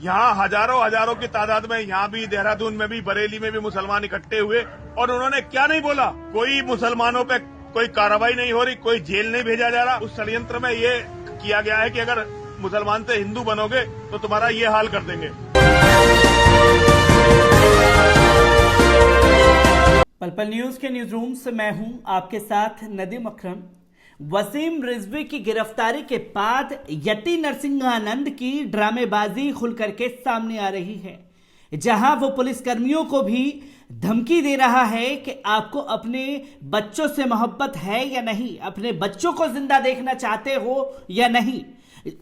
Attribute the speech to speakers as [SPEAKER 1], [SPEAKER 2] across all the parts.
[SPEAKER 1] यहाँ हजारों की तादाद में, यहाँ भी देहरादून में भी, बरेली में भी मुसलमान इकट्ठे हुए और उन्होंने क्या नहीं बोला। कोई मुसलमानों पे कोई कार्रवाई नहीं हो रही, कोई जेल नहीं भेजा जा रहा। उस षड्यंत्र में ये किया गया है कि अगर मुसलमान से हिंदू बनोगे तो तुम्हारा ये हाल कर देंगे।
[SPEAKER 2] पल पल न्यूज के न्यूज रूम से मैं हूं आपके साथ नदीम अकरम। वसीम रिजवी की गिरफ्तारी के बाद यति नरसिंहानंद की ड्रामेबाजी खुल करके सामने आ रही है, जहां वो पुलिसकर्मियों को भी धमकी दे रहा है कि आपको अपने बच्चों से मोहब्बत है या नहीं, अपने बच्चों को जिंदा देखना चाहते हो या नहीं।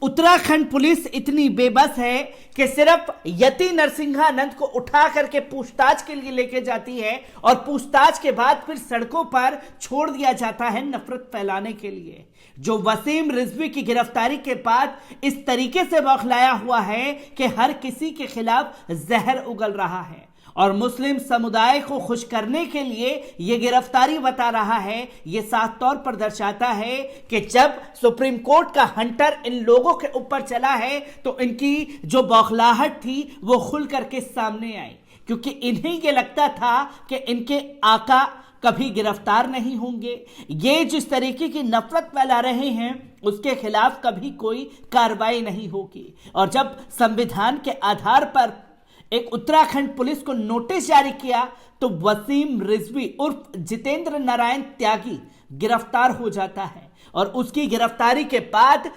[SPEAKER 2] उत्तराखंड पुलिस इतनी बेबस है कि सिर्फ यति नरसिंहानंद को उठा करके पूछताछ के लिए लेके जाती है और पूछताछ के बाद फिर सड़कों पर छोड़ दिया जाता है नफरत फैलाने के लिए। जो वसीम रिजवी की गिरफ्तारी के बाद इस तरीके से बौखलाया हुआ है कि हर किसी के खिलाफ जहर उगल रहा है और मुस्लिम समुदाय को खुश करने के लिए यह गिरफ्तारी बता रहा है। यह साफ तौर पर दर्शाता है कि जब सुप्रीम कोर्ट का हंटर इन लोगों के ऊपर चला है तो इनकी जो बौखलाहट थी वो खुल करके सामने आई, क्योंकि इन्हें यह लगता था कि इनके आका कभी गिरफ्तार नहीं होंगे। ये जिस तरीके की नफरत फैला रहे हैं उसके खिलाफ कभी कोई कार्रवाई नहीं होगी। और जब संविधान के आधार पर एक उत्तराखंड पुलिस को नोटिस जारी किया तो वसीम रिजवी उर्फ जितेंद्र नारायण त्यागी गिरफ्तार हो जाता है और उसकी गिरफ्तारी के बाद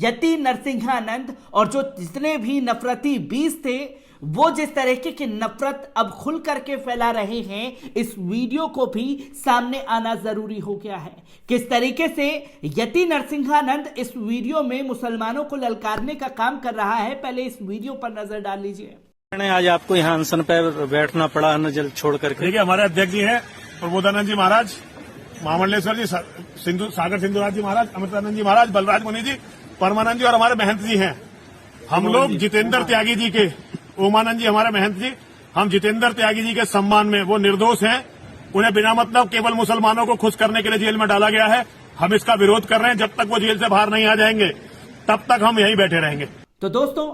[SPEAKER 2] यति नरसिंहानंद और जो जितने भी नफरती बीज थे वो जिस तरीके की नफरत अब खुल करके फैला रहे हैं, इस वीडियो को भी सामने आना जरूरी हो गया है। किस तरीके से यति नरसिंहानंद इस वीडियो में मुसलमानों को ललकारने का काम कर रहा है, पहले इस वीडियो पर नजर डाल लीजिए।
[SPEAKER 3] आज आपको यहाँ अनशन पे बैठना पड़ा अन्न जल छोड़ करके।
[SPEAKER 1] देखिए, हमारे अध्यक्ष जी हैं प्रबोधानंद जी महाराज, महामंडलेश्वर जी, सागर सिंधुराज जी महाराज, अमृतानंद जी महाराज, बलराज मुनि जी, परमानंद जी और हमारे महंत जी हैं। हम लोग जितेंद्र त्यागी जी के, ओमानंद जी हमारे महंत जी, हम जितेंद्र त्यागी जी के सम्मान में, वो निर्दोष हैं, उन्हें बिना मतलब केवल मुसलमानों को खुश करने के लिए जेल में डाला गया है। हम इसका विरोध कर रहे हैं। जब तक वो जेल से बाहर नहीं आ जाएंगे तब तक हम यहीं बैठे रहेंगे।
[SPEAKER 2] तो दोस्तों,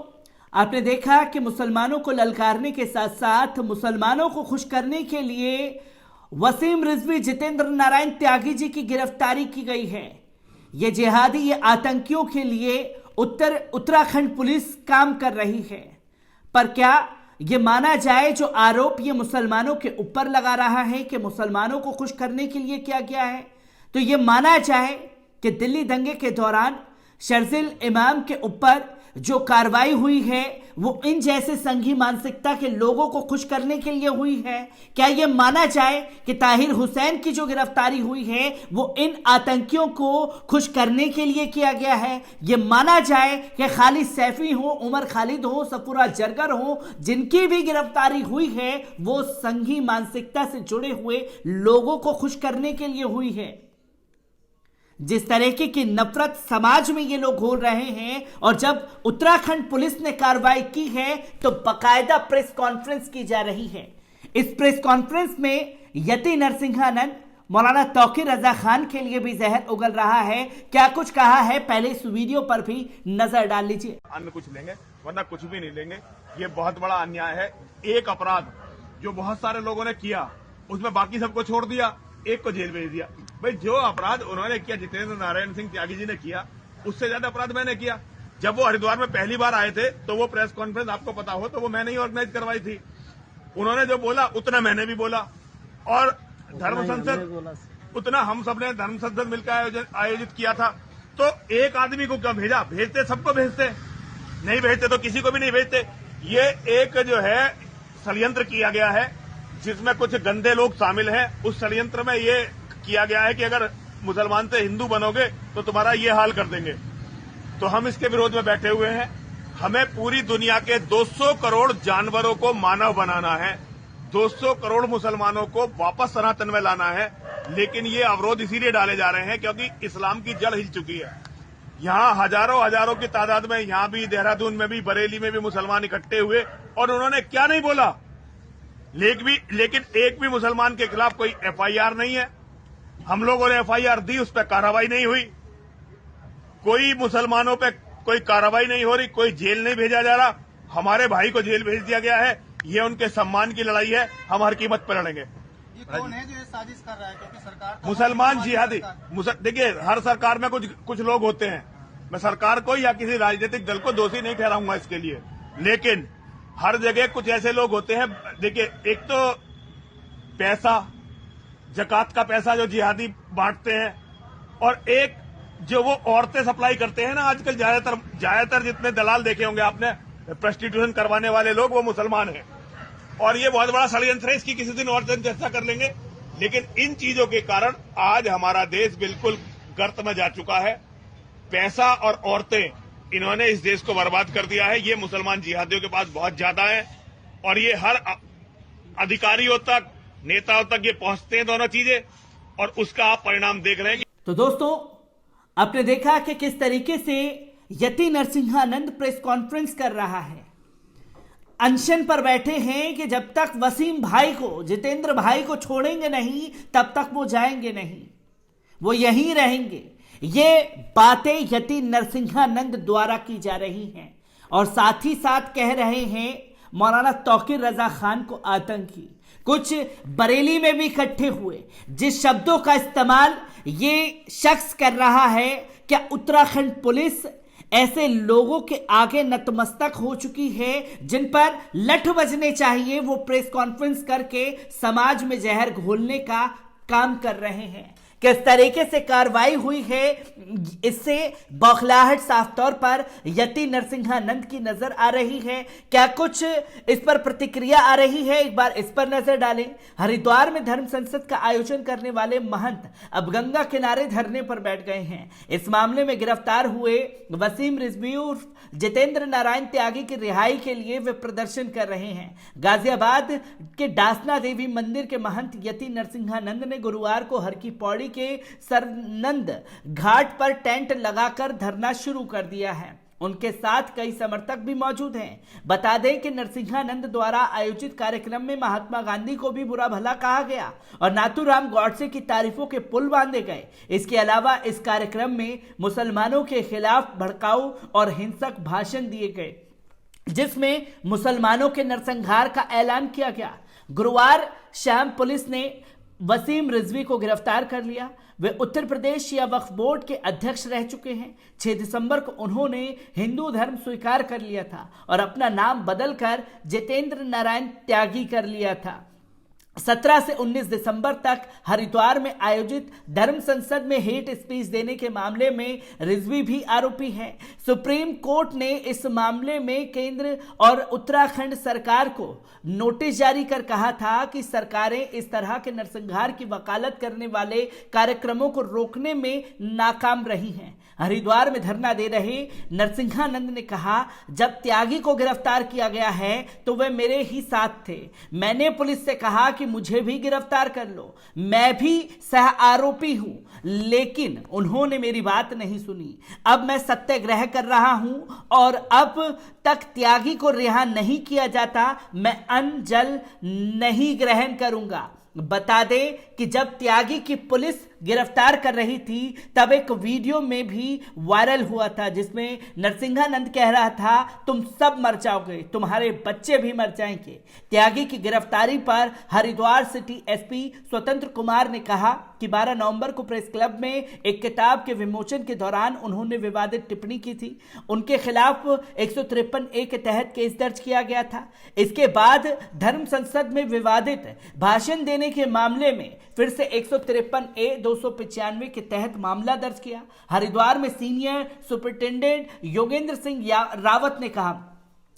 [SPEAKER 2] आपने देखा कि मुसलमानों को ललकारने के साथ साथ मुसलमानों को खुश करने के लिए वसीम रिजवी जितेंद्र नारायण त्यागी जी की गिरफ्तारी की गई है। ये जिहादी, ये आतंकियों के लिए उत्तराखंड पुलिस काम कर रही है। पर क्या ये माना जाए जो आरोप ये मुसलमानों के ऊपर लगा रहा है कि मुसलमानों को खुश करने के लिए किया गया है, तो ये माना जाए कि दिल्ली दंगे के दौरान शर्जिल इमाम के ऊपर जो कार्रवाई हुई है वो इन जैसे संघी मानसिकता के लोगों को खुश करने के लिए हुई है? क्या यह माना जाए कि ताहिर हुसैन की जो गिरफ्तारी हुई है वो इन आतंकियों को खुश करने के लिए किया गया है? यह माना जाए कि खालिद सैफी हो, उमर खालिद हो, सफूरा जरगर हो, जिनकी भी गिरफ्तारी हुई है वो संघी मानसिकता से जुड़े हुए लोगों को खुश करने के लिए हुई है? जिस तरीके की नफरत समाज में ये लोग घोल रहे हैं, और जब उत्तराखंड पुलिस ने कार्रवाई की है तो बकायदा प्रेस कॉन्फ्रेंस की जा रही है। इस प्रेस कॉन्फ्रेंस में यति नरसिंहानंद, मौलाना तौकीर रजा खान के लिए भी जहर उगल रहा है। क्या कुछ कहा है, पहले इस वीडियो पर भी नजर डाल लीजिए।
[SPEAKER 1] अन्न कुछ लेंगे वरना कुछ भी नहीं लेंगे। ये बहुत बड़ा अन्याय है। एक अपराध जो बहुत सारे लोगों ने किया उसमें बाकी सबको छोड़ दिया, एक को जेल भेज दिया। भाई, जो अपराध उन्होंने किया, जितेंद्र नारायण सिंह त्यागी जी ने किया, उससे ज्यादा अपराध मैंने किया। जब वो हरिद्वार में पहली बार आए थे तो वो प्रेस कॉन्फ्रेंस, आपको पता हो, तो वो मैंने ही ऑर्गेनाइज करवाई थी। उन्होंने जो बोला उतना मैंने भी बोला, और धर्म संसद, उतना हम सबने धर्म संसद मिलकर आयोजित किया था। तो एक आदमी को क्या भेजा? भेजते सबको भेजते, नहीं भेजते तो किसी को भी नहीं भेजते। ये एक जो है षड्यंत्र किया गया है जिसमें कुछ गंदे लोग शामिल हैं। उस षड्यंत्र में ये किया गया है कि अगर मुसलमान से हिंदू बनोगे तो तुम्हारा ये हाल कर देंगे। तो हम इसके विरोध में बैठे हुए हैं। हमें पूरी दुनिया के 200 करोड़ जानवरों को मानव बनाना है, 200 करोड़ मुसलमानों को वापस सनातन में लाना है। लेकिन ये अवरोध इसीलिए डाले जा रहे हैं क्योंकि इस्लाम की जड़ हिल चुकी है। यहाँ हजारों की तादाद में, यहाँ भी देहरादून में भी, बरेली में भी मुसलमान इकट्ठे हुए और उन्होंने क्या नहीं बोला। लेकिन एक भी मुसलमान के खिलाफ कोई एफआईआर नहीं है। हम लोगों ने एफआईआर दी, उस पर कार्रवाई नहीं हुई। कोई मुसलमानों पे कोई कार्रवाई नहीं हो रही, कोई जेल नहीं भेजा जा रहा। हमारे भाई को जेल भेज दिया गया है। ये उनके सम्मान की लड़ाई है, हम हर कीमत पर लड़ेंगे।
[SPEAKER 4] ये कौन है जो ये साजिश कर रहा है? क्योंकि सरकार तो
[SPEAKER 1] मुसलमान जिहादी। देखिए, हर सरकार में कुछ लोग होते हैं। मैं सरकार को या किसी राजनीतिक दल को दोषी नहीं ठहराऊंगा इसके लिए, लेकिन हर जगह कुछ ऐसे लोग होते हैं। देखिए, एक तो पैसा, जकात का पैसा जो जिहादी बांटते हैं, और एक जो वो औरतें सप्लाई करते हैं ना। आजकल ज्यादातर जितने दलाल देखे होंगे आपने प्रोस्टिट्यूशन करवाने वाले लोग, वो मुसलमान हैं। और ये बहुत बड़ा षड्यंत्र है, इसकी किसी दिन और चर्चा कर लेंगे। लेकिन इन चीजों के कारण आज हमारा देश बिल्कुल गर्त में जा चुका है। पैसा और औरतें, इन्होंने इस देश को बर्बाद कर दिया है। ये मुसलमान जिहादियों के पास बहुत ज्यादा है, और ये हर अधिकारियों तक, नेताओं तक ये पहुंचते हैं दोनों चीजें, और उसका आप परिणाम देख रहे हैं।
[SPEAKER 2] तो दोस्तों, आपने देखा कि किस तरीके से यति नरसिंहानंद प्रेस कॉन्फ्रेंस कर रहा है। अनशन पर बैठे हैं कि जब तक वसीम भाई को, जितेंद्र भाई को छोड़ेंगे नहीं, तब तक वो जाएंगे नहीं, वो यहीं रहेंगे। ये बातें यति नरसिंहानंद द्वारा की जा रही हैं, और साथ ही साथ कह रहे हैं मौलाना तौकीर रजा खान को आतंकी। कुछ बरेली में भी इकट्ठे हुए। जिस शब्दों का इस्तेमाल ये शख्स कर रहा है, क्या उत्तराखंड पुलिस ऐसे लोगों के आगे नतमस्तक हो चुकी है जिन पर लठ बजने चाहिए, वो प्रेस कॉन्फ्रेंस करके समाज में जहर घोलने का काम कर रहे हैं। किस तरीके से कार्रवाई हुई है, इससे बौखलाहट साफ तौर पर यति नरसिंहानंद की नजर आ रही है। क्या कुछ इस पर प्रतिक्रिया आ रही है, एक बार इस पर नजर डालें। हरिद्वार में धर्म संसद का आयोजन करने वाले महंत अब गंगा किनारे धरने पर बैठ गए हैं। इस मामले में गिरफ्तार हुए वसीम रिजवी उर्फ जितेंद्र नारायण त्यागी की रिहाई के लिए वे प्रदर्शन कर रहे हैं। गाजियाबाद के डासना देवी मंदिर के महंत यति नरसिंहानंद ने गुरुवार को हर की पौड़ी के सरनंद घाट पर टेंट लगाकर धरना शुरू कर दिया है। उनके साथ कई समर्थक भी मौजूद हैं। बता दें कि नरसिंहानंद द्वारा आयोजित कार्यक्रम में महात्मा गांधी को भी बुरा भला कहा गया और नाथूराम गॉडसे की तारीफों के पुल बांधे गए। इसके अलावा इस कार्यक्रम में मुसलमानों के खिलाफ भड़काऊ और हिंसक भाषण दिए गए, जिसमें मुसलमानों के नरसंहार का ऐलान किया गया। गुरुवार शाम पुलिस ने वसीम रिजवी को गिरफ्तार कर लिया। वे उत्तर प्रदेश शिया वक्फ बोर्ड के अध्यक्ष रह चुके हैं। 6 दिसंबर को उन्होंने हिंदू धर्म स्वीकार कर लिया था और अपना नाम बदलकर जितेंद्र नारायण त्यागी कर लिया था। 17 से 19 दिसंबर तक हरिद्वार में आयोजित धर्म संसद में हेट स्पीच देने के मामले में रिजवी भी आरोपी है। सुप्रीम कोर्ट ने इस मामले में केंद्र और उत्तराखंड सरकार को नोटिस जारी कर कहा था कि सरकारें इस तरह के नरसंहार की वकालत करने वाले कार्यक्रमों को रोकने में नाकाम रही हैं। हरिद्वार में धरना दे रहे नरसिंहानंद ने कहा, जब त्यागी को गिरफ्तार किया गया है तो वे मेरे ही साथ थे। मैंने पुलिस से कहा कि मुझे भी गिरफ्तार कर लो, मैं भी सह आरोपी हूं, लेकिन उन्होंने मेरी बात नहीं सुनी। अब मैं सत्याग्रह कर रहा हूं और अब तक त्यागी को रिहा नहीं किया जाता, मैं अन्न जल नहीं ग्रहण करूंगा। बता दें कि जब त्यागी की पुलिस गिरफ्तार कर रही थी तब एक वीडियो में भी वायरल हुआ था जिसमें नरसिंहानंद कह रहा था, तुम सब मर जाओगे, तुम्हारे बच्चे भी मर जाएंगे। त्यागी की गिरफ्तारी पर हरिद्वार सिटी एसपी स्वतंत्र कुमार ने कहा कि 12 नवंबर को प्रेस क्लब में एक किताब के विमोचन के दौरान उन्होंने विवादित टिप्पणी की थी। उनके खिलाफ 153A के तहत केस दर्ज किया गया था। इसके बाद धर्म संसद में विवादित भाषण देने के मामले में फिर से 153A 295 के तहत मामला दर्ज किया। हरिद्वार में सीनियर सुपरिटेंडेंट योगेंद्र सिंह रावत ने कहा,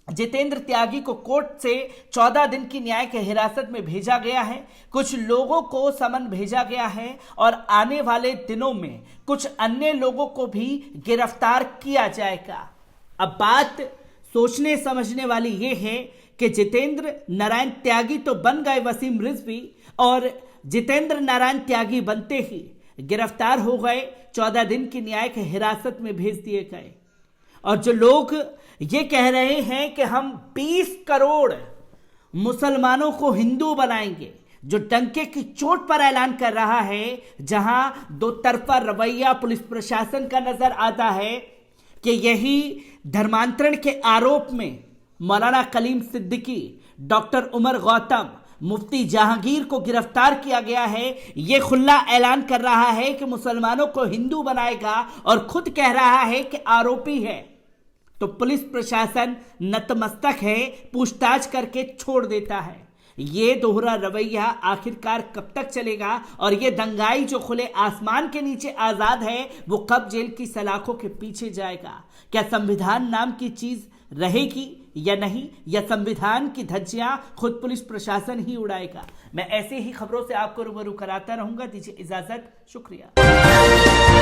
[SPEAKER 2] जितेंद्र त्यागी को कोर्ट से 14 दिन की न्यायिक हिरासत में भेजा गया है। कुछ लोगों को समन भेजा गया है और आने वाले दिनों में कुछ अन्य लोगों को भी गिरफ्तार किया जाएगा। अब बात सोचने समझने वाली यह है कि जितेंद्र नारायण त्यागी तो बन गए वसीम रिजवी, और जितेंद्र नारायण त्यागी बनते ही गिरफ्तार हो गए, 14 दिन की न्यायिक हिरासत में भेज दिए गए। और जो लोग ये कह रहे हैं कि हम 20 करोड़ मुसलमानों को हिंदू बनाएंगे, जो डंके की चोट पर ऐलान कर रहा है, जहां दो तरफा रवैया पुलिस प्रशासन का नजर आता है कि यही धर्मांतरण के आरोप में मौलाना कलीम सिद्दीकी, डॉक्टर उमर गौतम, मुफ्ती जहांगीर को गिरफ्तार किया गया है। यह खुला ऐलान कर रहा है कि मुसलमानों को हिंदू बनाएगा और खुद कह रहा है कि आरोपी है। तो पुलिस प्रशासन नतमस्तक है, पूछताछ करके छोड़ देता है। ये दोहरा रवैया आखिरकार कब तक चलेगा और ये दंगाई जो खुले आसमान के नीचे आजाद है वो कब जेल की सलाखों के पीछे जाएगा? क्या संविधान नाम की चीज रहेगी या नहीं, या संविधान की धज्जियां खुद पुलिस प्रशासन ही उड़ाएगा? मैं ऐसे ही खबरों से आपको रूबरू कराता रहूंगा। दीजिए इजाजत, शुक्रिया।